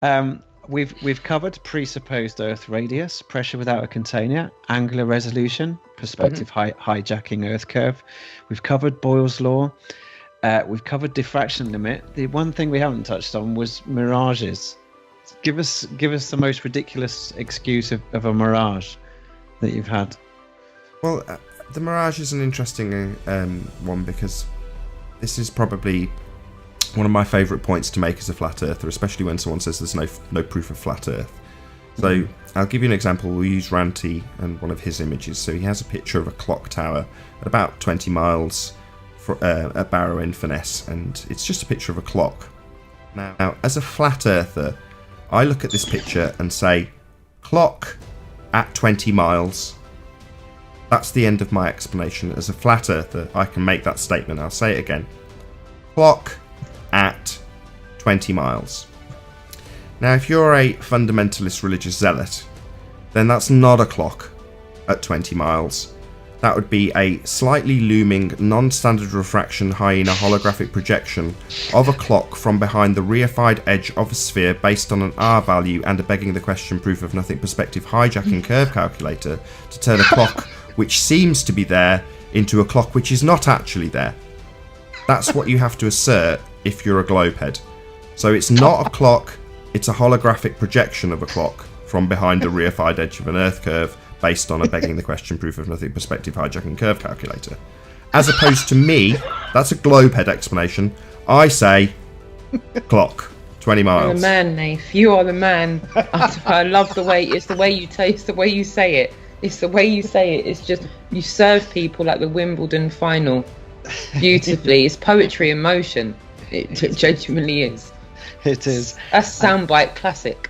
We've covered presupposed Earth radius, pressure without a container, angular resolution, perspective hijacking Earth curve. We've covered Boyle's law. We've covered diffraction limit. The one thing we haven't touched on was mirages. Give us the most ridiculous excuse of a mirage that you've had. Well, the mirage is an interesting one because this is probably one of my favourite points to make as a flat earther, especially when someone says there's no proof of flat Earth. So I'll give you an example. We'll use Ranty and one of his images. So he has a picture of a clock tower at about 20 miles at Barrow-in-Furness, and it's just a picture of a clock. Now, as a flat earther, I look at this picture and say, clock at 20 miles. That's the end of my explanation. As a flat earther, I can make that statement. I'll say it again. Clock at 20 miles. Now, if you're a fundamentalist religious zealot, then that's not a clock at 20 miles. That would be a slightly looming, non-standard refraction hyena holographic projection of a clock from behind the reified edge of a sphere based on an R value and a begging the question proof of nothing perspective hijacking curve calculator to turn a clock which seems to be there into a clock which is not actually there. That's what you have to assert if you're a globehead. So it's not a clock, it's a holographic projection of a clock from behind the reified edge of an Earth curve based on a begging the question proof of nothing perspective hijacking curve calculator. As opposed to me, that's a globehead explanation. I say clock, 20 miles. You're the man, Nath. You are the man. I love the way it's the way you it's the way you say it. It's the way you say it. It's just you serve people like the Wimbledon final beautifully. It's poetry in motion. It genuinely is. It is. A soundbite classic.